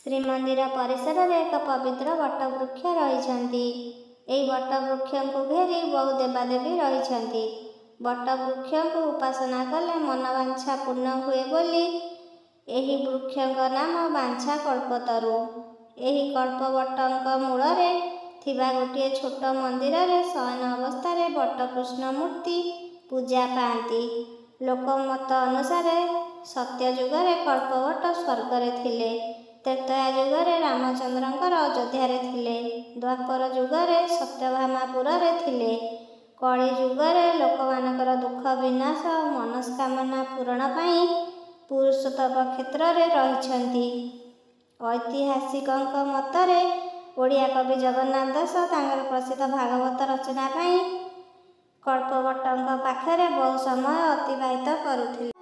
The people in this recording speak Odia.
ଶ୍ରୀମନ୍ଦିର ପରିସରରେ ଏକ ପବିତ୍ର ବଟବୃକ୍ଷ ରହିଛନ୍ତି। ଏହି ବଟବୃକ୍ଷକୁ ଘେରି ବହୁ ଦେବାଦେବୀ ରହିଛନ୍ତି। ବଟବୃକ୍ଷକୁ ଉପାସନା କଲେ ମନବାଞ୍ଛା ପୂର୍ଣ୍ଣ ହୁଏ ବୋଲି ଏହି ବୃକ୍ଷଙ୍କ ନାମ ବାଞ୍ଛା କଳ୍ପତରୁ। ଏହି କଳ୍ପବଟଙ୍କ ମୂଳରେ ଥିବା ଗୋଟିଏ ଛୋଟ ମନ୍ଦିରରେ ଶୟନ ଅବସ୍ଥାରେ ବଟକୃଷ୍ଣ ମୂର୍ତ୍ତି ପୂଜା ପାଆନ୍ତି। ଲୋକମତ ଅନୁସାରେ ସତ୍ୟଯୁଗରେ କଳ୍ପବଟ ସ୍ୱର୍ଗରେ ଥିଲେ, ତ୍ରେତୟା ଯୁଗରେ ରାମଚନ୍ଦ୍ରଙ୍କର ଅଯୋଧ୍ୟାରେ ଥିଲେ, ଦ୍ୱାପର ଯୁଗରେ ସତ୍ୟଭାମାପୁରରେ ଥିଲେ, କଳି ଯୁଗରେ ଲୋକମାନଙ୍କର ଦୁଃଖ ବିନାଶ ଓ ମନସ୍କାମନା ପୂରଣ ପାଇଁ ପୁରୁଷୋତ୍ତମ କ୍ଷେତ୍ରରେ ରହିଛନ୍ତି। ଐତିହାସିକଙ୍କ ମତରେ ଓଡ଼ିଆ କବି ଜଗନ୍ନାଥ ଦାସ ତାଙ୍କର ପ୍ରସିଦ୍ଧ ଭାଗବତ ରଚନା ପାଇଁ କଳ୍ପବଟଙ୍କ ପାଖରେ ବହୁ ସମୟ ଅତିବାହିତ କରୁଥିଲେ।